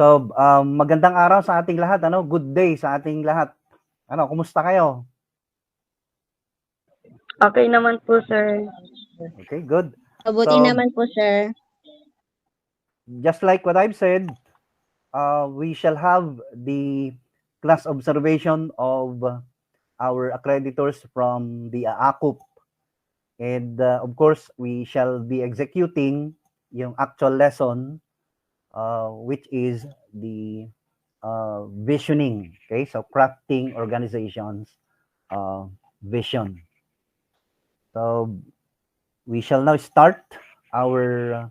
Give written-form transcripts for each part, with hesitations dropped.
So, magandang araw sa ating lahat, ano? Good day sa ating lahat. Ano, kumusta kayo? Okay naman po, sir. Okay, good. Mabuti So, naman po, sir. just like what I've said, we shall have the class observation of our accreditors from the AACUP. And of course, we shall be executing yung actual lesson, which is the visioning. Okay, so crafting organizations vision. So we shall now start our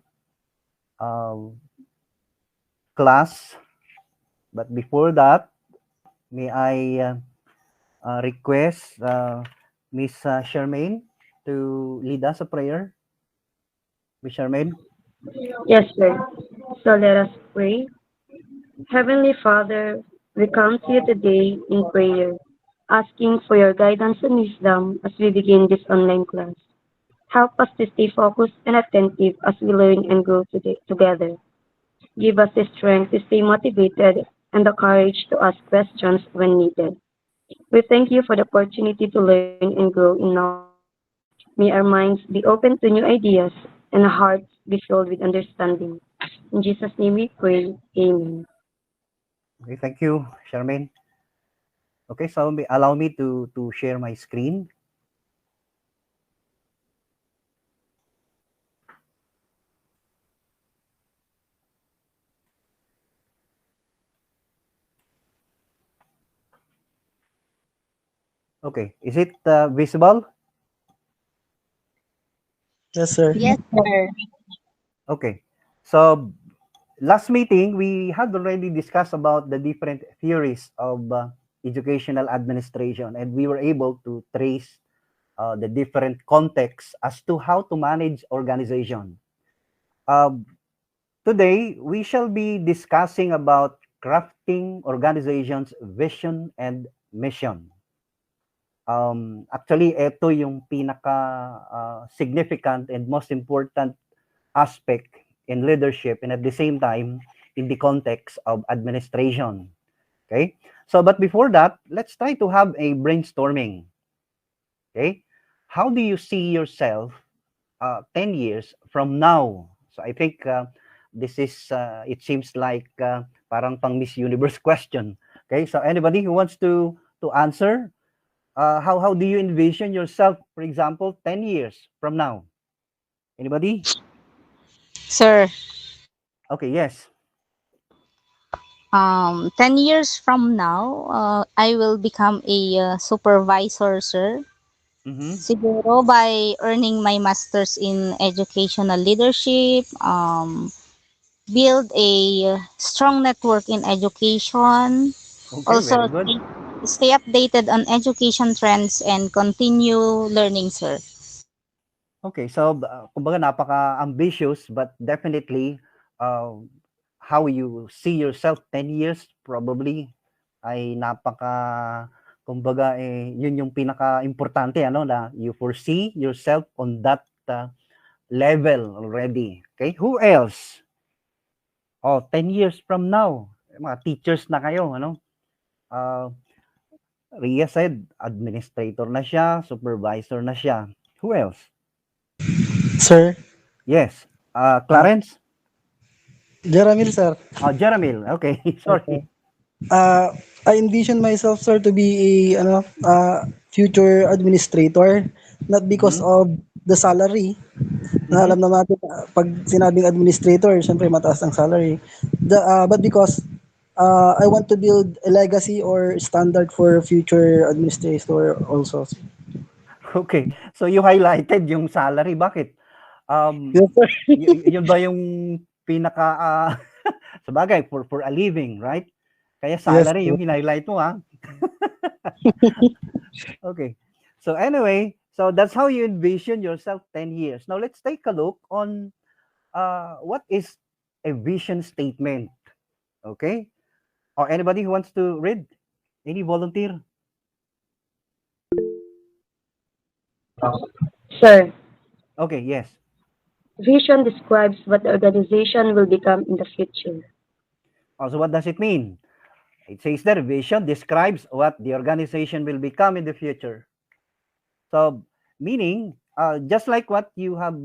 class, but before that, may I request Miss Charmaine to lead us a prayer. Miss Charmaine. Yes, sir. So let us pray. Heavenly Father, we come to you today in prayer, asking for your guidance and wisdom as we begin this online class. Help us to stay focused and attentive as we learn and grow together. Give us the strength to stay motivated and the courage to ask questions when needed. We thank you for the opportunity to learn and grow in knowledge. May our minds be open to new ideas and our hearts be filled with understanding. In Jesus' name we pray. Amen. Okay, thank you, Charmaine. Okay, so allow me to share my screen. Okay, is it visible? Yes, sir. Yes, sir. Okay, so last meeting we had already discussed about the different theories of educational administration, and we were able to trace the different contexts as to how to manage organization. Today we shall be discussing about crafting organizations vision and mission. Actually, ito yung pinaka significant and most important aspect in leadership, and at the same time in the context of administration. Okay, so but before that, let's try to have a brainstorming. Okay, how do you see yourself 10 years from now? So I think this is it seems like parang pang Miss Universe question. Okay, so anybody who wants to answer, how do you envision yourself, for example, 10 years from now? Anybody? Sir, Okay, yes. 10 years from now, I will become a supervisor, sir. Mm-hmm. Siguro by earning my master's in educational leadership, build a strong network in education, Okay, also very good. stay updated on education trends and continue learning, sir. Okay, so kumbaga napaka-ambitious, but definitely uh, how you see yourself 10 years probably ay kumbaga yun yung pinaka-importante, ano, na you foresee yourself on that level already. Okay, who else? Oh, 10 years from now, mga teachers na kayo, ano? Ria said administrator na siya, supervisor na siya. Who else? Sir. Yes. Clarence? Jaramil, sir. Oh, Jeramil. Okay, sorry. I envision myself, sir, to be a future administrator, not because of the salary. Na alam naman natin, pag sinabing administrator, syempre mataas ang salary. But because I want to build a legacy or standard for future administrator also. Okay. So you highlighted yung salary. Bakit? Yes, sir. Yun ba yung pinaka sabagay for a living, right? Kaya salary Yes, yung highlight mo, ha? Okay. So anyway, so that's how you envision yourself 10 years. Now let's take a look on what is a vision statement. Okay? Or anybody who wants to read? Any volunteer? Sir, Okay, yes. vision describes what the organization will become in the future. So what does it mean? It says that vision describes what the organization will become in the future. So meaning, just like what you have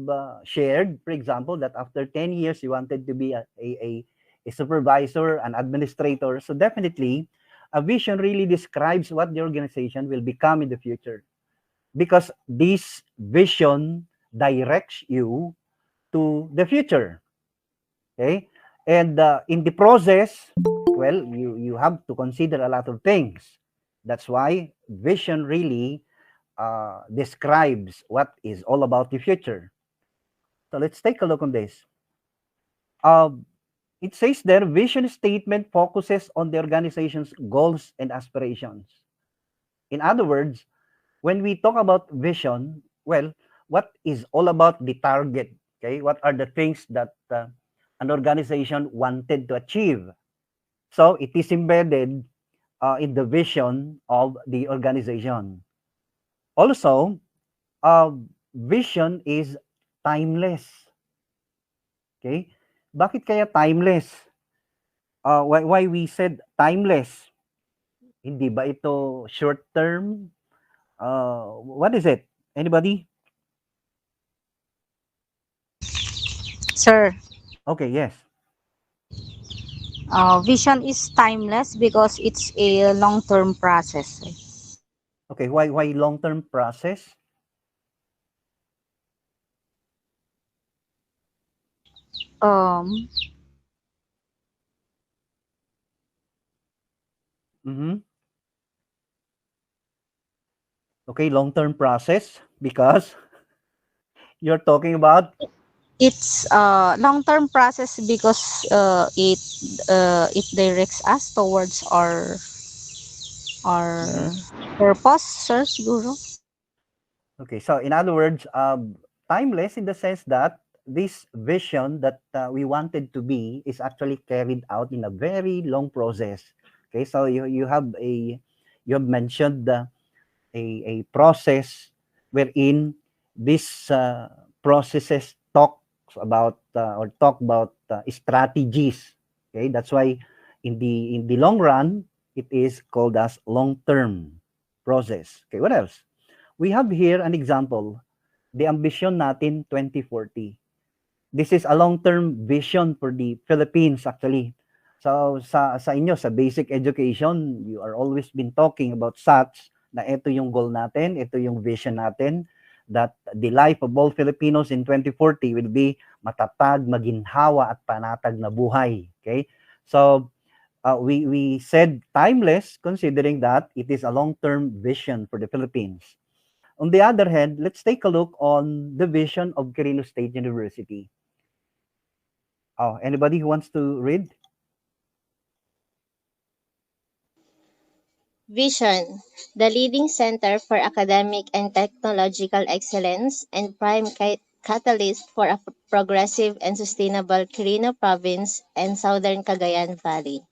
shared, for example, that after 10 years you wanted to be a supervisor, an administrator. So definitely, a vision really describes what the organization will become in the future, because this vision directs you to the future. Okay, and in the process, well, you have to consider a lot of things. That's why vision really describes what is all about the future. So let's take a look on this. It says there, vision statement focuses on the organization's goals and aspirations. In other words, when we talk about vision, well, what is all about the target? Okay, what are the things that an organization wanted to achieve? So it is embedded in the vision of the organization. Also, vision is timeless. Okay? Bakit kaya timeless? Why we said timeless? Hindi ba ito short term? What is it? Anybody? Sir, Okay, yes. vision is timeless because it's a long-term process. Okay, why long-term process? Um, Okay, long-term process because you're talking about it's a long-term process because it directs us towards our purpose, sir, siguro. okay. So in other words, timeless in the sense that this vision that we wanted to be is actually carried out in a very long process. Okay, so you have mentioned a process wherein this processes talk about strategies. Okay, that's why in the long run it is called as long-term process. Okay, what else? We have here an example, the Ambition Natin 2040. This is a long-term vision for the Philippines actually. So sa inyo, sa basic education, you are always been talking about such na ito yung goal natin, ito yung vision natin, that the life of all Filipinos in 2040 will be matatag, maginhawa at panatag na buhay. Okay? So we said timeless considering that it is a long-term vision for the Philippines. On the other hand, let's take a look on the vision of Quirino State University. Anybody who wants to read? Vision, the leading center for academic and technological excellence and prime catalyst for a progressive and sustainable Quirino Province and Southern Cagayan Valley.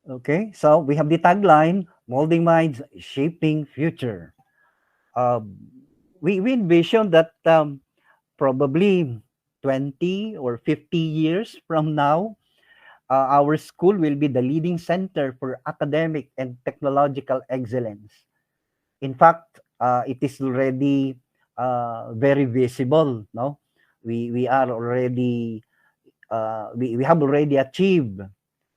Okay, so we have the tagline, Molding Minds, Shaping Future. We envision that probably 20 or 50 years from now, our school will be the leading center for academic and technological excellence. In fact, it is already very visible. No, we are already we have already achieved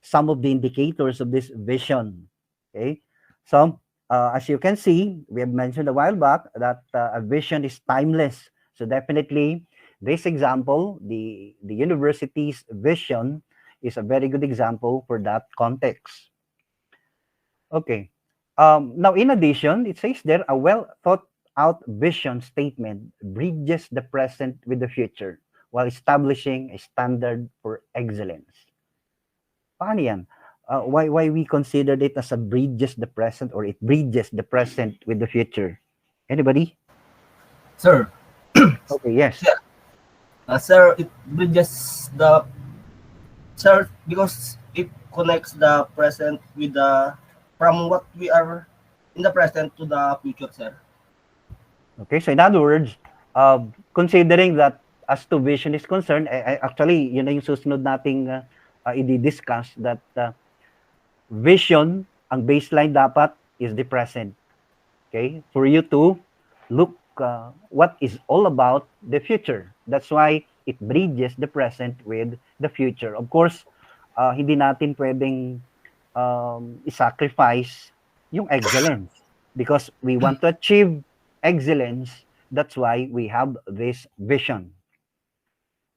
some of the indicators of this vision. Okay, so as you can see, we have mentioned a while back that a vision is timeless. So definitely, this example, the university's vision, is a very good example for that context. Okay. Now, in addition, it says there a well thought out vision statement bridges the present with the future while establishing a standard for excellence. Paano yan? Why we considered it as a bridges the present, or it bridges the present with the future? Anybody? Sir. Okay, yes. Sir, it bridges the because it connects the present with the from what we are in the present to the future, sir. Okay, so in other words, considering that as to vision is concerned, actually, yun na yung susunod nating i-discuss that vision, ang baseline dapat is the present. Okay? For you to look what is all about the future. That's why it bridges the present with the future. Of course, hindi natin pwedeng i-sacrifice yung excellence because we want to achieve excellence. That's why we have this vision.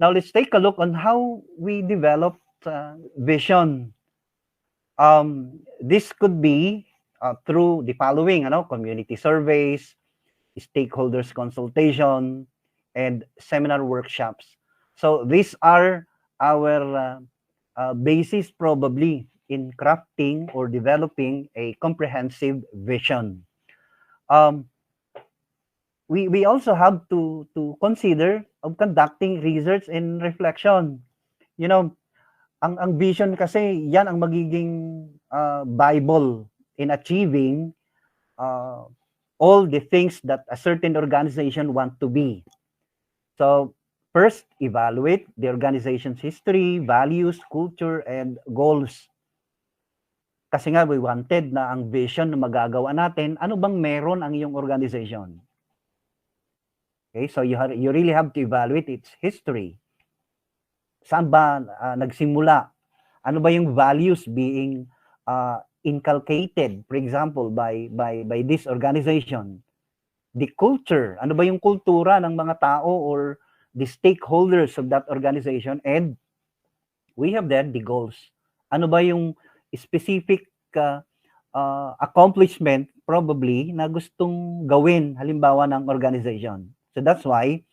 Now, let's take a look on how we develop vision. This could be through the following, community surveys, stakeholders consultation, and seminar workshops. So these are our basis probably in crafting or developing a comprehensive vision. We also have to consider of conducting research and reflection. Ang vision kasi yan ang magiging Bible in achieving all the things that a certain organization want to be. So first, evaluate the organization's history, values, culture, and goals. Kasi nga we wanted na ang vision na magagawa natin, ano bang meron ang iyong organization? Okay, so you really have to evaluate its history. Saan ba nagsimula? Ano ba yung values being inculcated, for example, by this organization? The culture, ano ba yung kultura ng mga tao or the stakeholders of that organization? And we have then the goals. Ano ba yung specific accomplishment probably na gustong gawin halimbawa ng organization? So that's why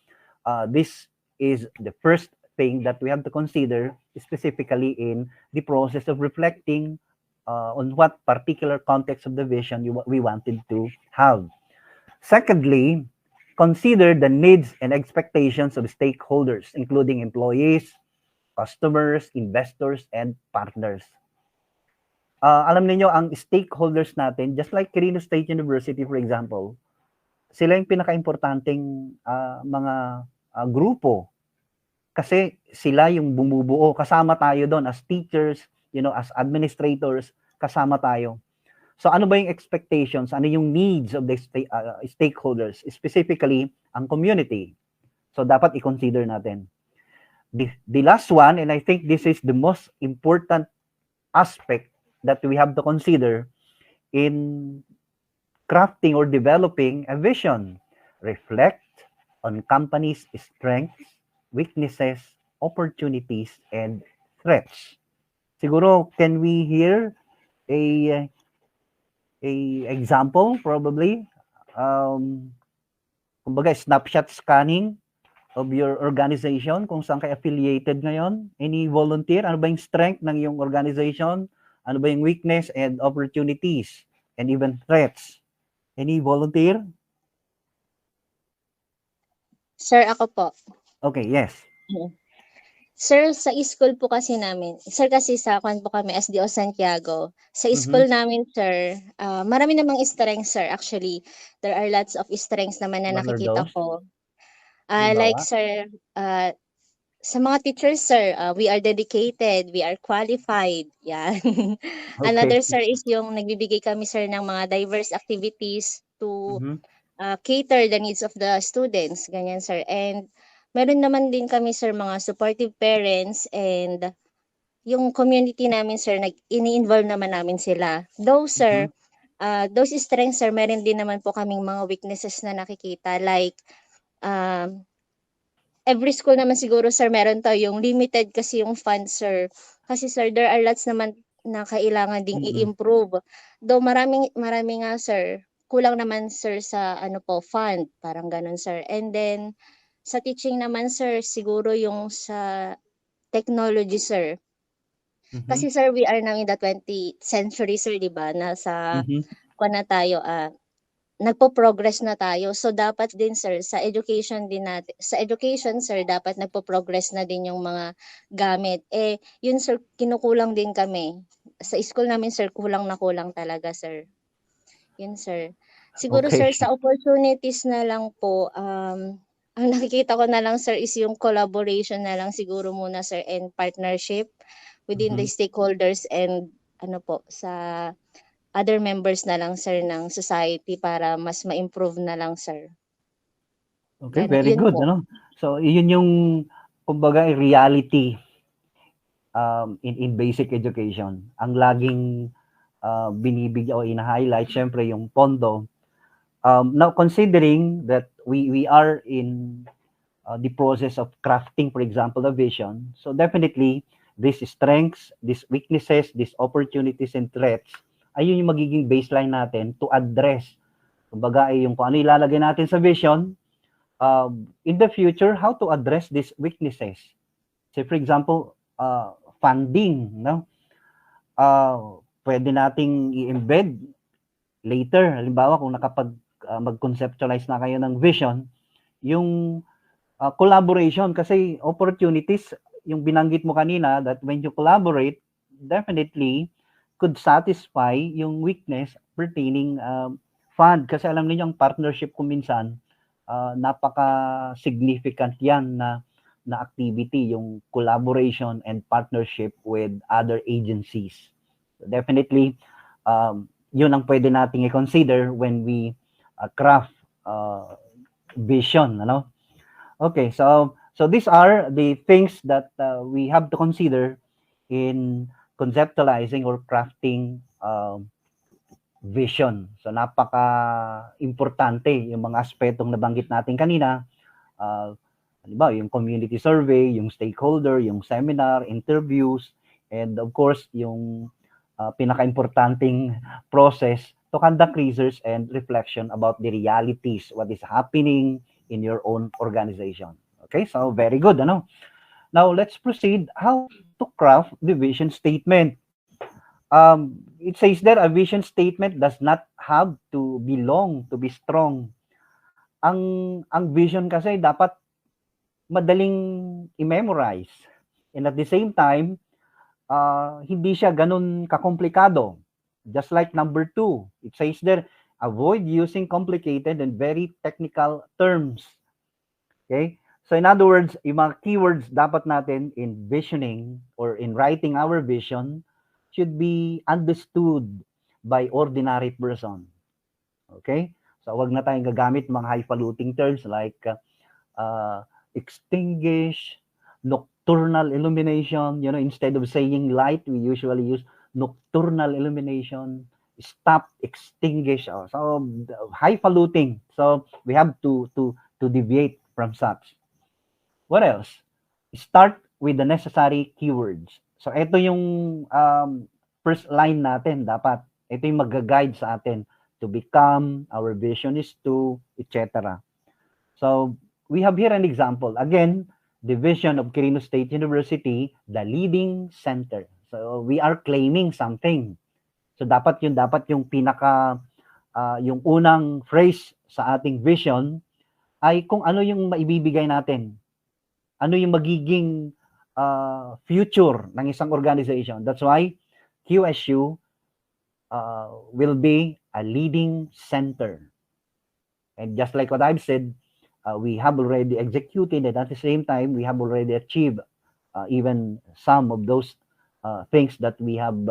this is the first thing that we have to consider specifically in the process of reflecting on what particular context of the vision we wanted to have. Secondly, consider the needs and expectations of stakeholders, including employees, customers, investors, and partners. Alam niyo ang stakeholders natin, just like Quirino State University, for example, sila yung pinaka-importanting mga grupo. Kasi sila yung bumubuo. Kasama tayo doon as teachers, as administrators, kasama tayo. So ano ba yung expectations? Ano yung needs of the stakeholders? Specifically, ang community. So dapat i-consider natin. The last one, and I think this is the most important aspect that we have to consider in crafting or developing a vision. Reflect on companies' strengths, weaknesses, opportunities, and threats. Siguro, can we hear a example probably? Kumbaga, snapshot scanning of your organization, kung saan kayo affiliated ngayon. Any volunteer? Ano ba yung strength ng iyong organization? Ano ba yung weakness and opportunities and even threats? Any volunteer? Sir, ako po. Okay, yes. Sir, sa school po kasi namin, sir kasi sa kwan po kami, SDO Santiago. Sa school namin, sir, marami namang strengths, sir. Actually, there are lots of strengths naman na What are nakikita those? ko. Halimbawa? Like, sir, sa mga teachers, sir, we are dedicated, we are qualified. Yan. Another, sir, is yung nagbibigay kami, sir, ng mga diverse activities to cater the needs of the students. Ganyan, sir. And meron naman din kami, sir, mga supportive parents and yung community namin, sir, ini-involve naman namin sila. Though, sir, those strengths, sir, meron din naman po kaming mga weaknesses na nakikita. Like, every school naman siguro, sir, meron tayong limited kasi yung funds, sir. Kasi, sir, there are lots naman na kailangan ding i-improve. Though marami nga, sir, kulang naman, sir, sa fund. Parang ganun, sir. And then, sa teaching naman, sir, siguro yung sa technology, sir. Kasi, sir, we are now in the 20th century, sir, di ba? Nasa, na tayo, nagpo-progress na tayo. So, dapat din, sir, sa education din natin, sa education, sir, dapat nagpo-progress na din yung mga gamit. Yun, sir, kinukulang din kami. Sa school namin, sir, kulang na kulang talaga, sir. Yun, sir. Siguro, Okay. sir, sa opportunities na lang po, ang nakikita ko na lang, sir, is yung collaboration na lang siguro muna, sir, and partnership within the stakeholders and ano po sa other members na lang sir ng society para mas ma-improve na lang sir. Okay, Ganun, very yun good, po. ano? So, yun yung, kumbaga, reality in basic education. Ang laging binibigyan o ina-highlight, syempre, yung pondo. Now, considering that we are in the process of crafting, for example, a vision, so definitely, these strengths, these weaknesses, these opportunities and threats, ayun yung magiging baseline natin to address. Kumbaga, ay yung kung ano ilalagay natin sa vision, in the future, how to address these weaknesses. Say, for example, funding, no? Pwede nating i-embed later. Halimbawa, kung mag-conceptualize na kayo ng vision, yung collaboration, kasi opportunities, yung binanggit mo kanina, that when you collaborate, definitely could satisfy yung weakness pertaining fund. Kasi alam niyo yung partnership kung minsan, napaka-significant yan na activity, yung collaboration and partnership with other agencies. So definitely, yun ang pwede nating i-consider when we craft vision, ano? Okay, so these are the things that we have to consider in conceptualizing or crafting vision. So napaka-importante yung mga aspetong nabanggit natin kanina. Halimbawa, yung community survey, yung stakeholder, yung seminar, interviews, and of course, yung pinaka-importanting process to conduct research and reflection about the realities, what is happening in your own organization. Okay, so very good, ano? Now, let's proceed how to craft the vision statement. It says there, a vision statement does not have to be long to be strong. Ang vision kasi dapat madaling i-memorize. And at the same time, hindi siya ganun kakomplikado. Just like number 2, it says there, avoid using complicated and very technical terms. Okay? So in other words, yung mga keywords dapat natin in visioning or in writing our vision should be understood by ordinary person. Okay? So wag na tayong gagamit mga highfalutin terms like extinguish, nocturnal illumination. You know, instead of saying light, we usually use nocturnal illumination, stop, extinguish. So highfalutin. So we have to deviate from such. What else? Start with the necessary keywords. So ito yung first line natin dapat. Ito yung mag-guide sa atin to become, our vision is to, etc. So we have here an example. Again, the vision of Quirino State University, the leading center. So we are claiming something. So dapat yung pinaka yung unang phrase sa ating vision ay kung ano yung maibibigay natin. Ano yung magiging future ng isang organization. That's why QSU will be a leading center. And just like what I've said, we have already executed and at the same time, we have already achieved even some of those things that we have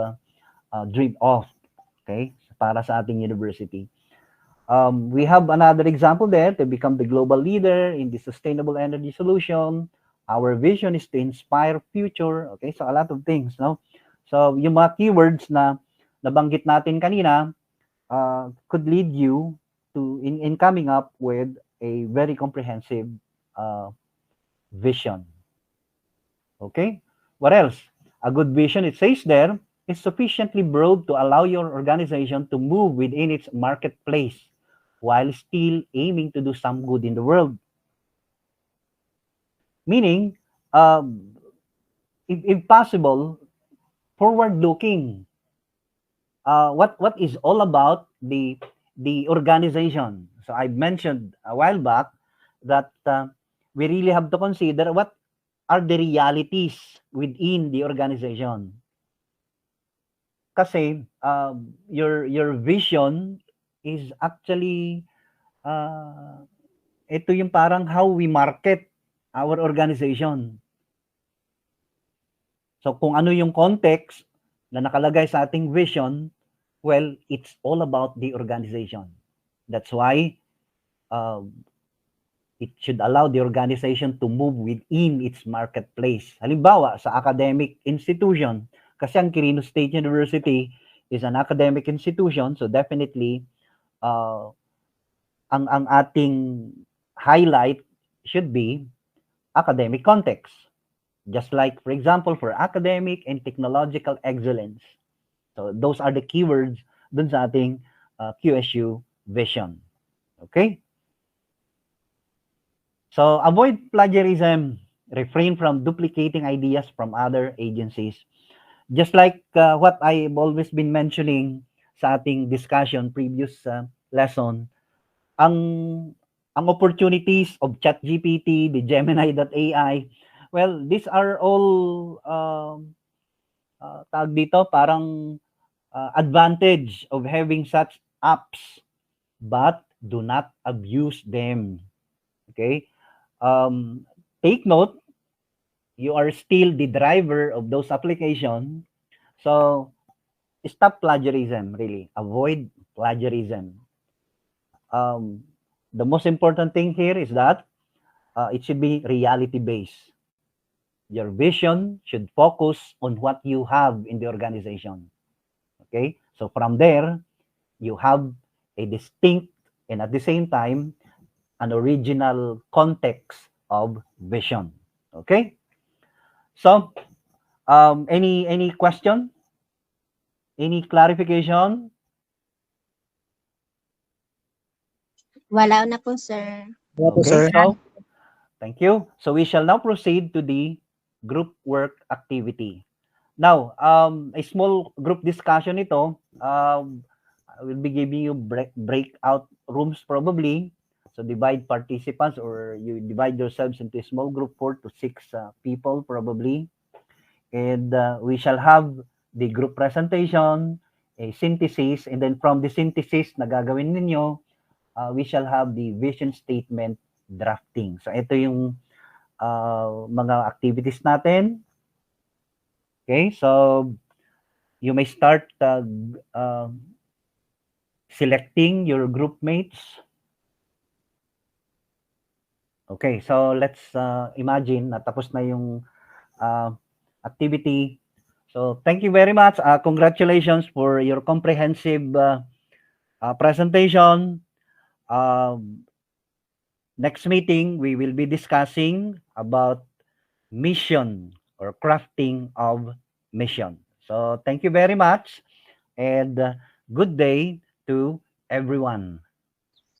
dreamed of, okay, para sa ating university. We have another example there to become the global leader in the sustainable energy solution. Our vision is to inspire future. Okay, so a lot of things, no? So yung mga keywords na nabanggit natin kanina could lead you to in coming up with a very comprehensive vision. Okay, what else? A good vision, it says there, is sufficiently broad to allow your organization to move within its marketplace while still aiming to do some good in the world. Meaning, if possible, forward-looking. What is all about the organization? So I mentioned a while back that we really have to consider what are the realities within the organization. Kasi your vision is actually ito yung parang how we market our organization. So kung ano yung context na nakalagay sa ating vision, well, it's all about the organization. That's why it should allow the organization to move within its marketplace. Halimbawa, sa academic institution, kasi ang Quirino State University is an academic institution, so definitely, ang ating highlight should be academic context. Just like, for example, for academic and technological excellence. So those are the keywords dun sa ating QSU vision. Okay? So avoid plagiarism, refrain from duplicating ideas from other agencies. Just like what I've always been mentioning sa ating discussion, previous lesson, ang opportunities of ChatGPT, the Gemini.ai, well, these are all tawag dito, parang advantage of having such apps, but do not abuse them. Okay? Take note, you are still the driver of those applications. So, stop plagiarism, really. Avoid plagiarism. The most important thing here is that it should be reality-based. Your vision should focus on what you have in the organization. Okay? So, from there, you have a distinct and at the same time, an original context of vision. Okay? So, any question? Any clarification? Wala na po, sir. Wala po, Okay, sir. so thank you. So we shall now proceed to the group work activity. Now, a small group discussion ito. I will be giving you breakout rooms probably. So divide participants or you divide yourselves into a small group, 4 to 6 people probably. And we shall have the group presentation, a synthesis, and then from the synthesis na gagawin ninyo, we shall have the vision statement drafting. So ito yung mga activities natin. Okay, so you may start selecting your group mates. Okay, so let's imagine na tapos na yung activity. So thank you very much. Congratulations for your comprehensive presentation. Next meeting, we will be discussing about mission or crafting of mission. So thank you very much and good day to everyone.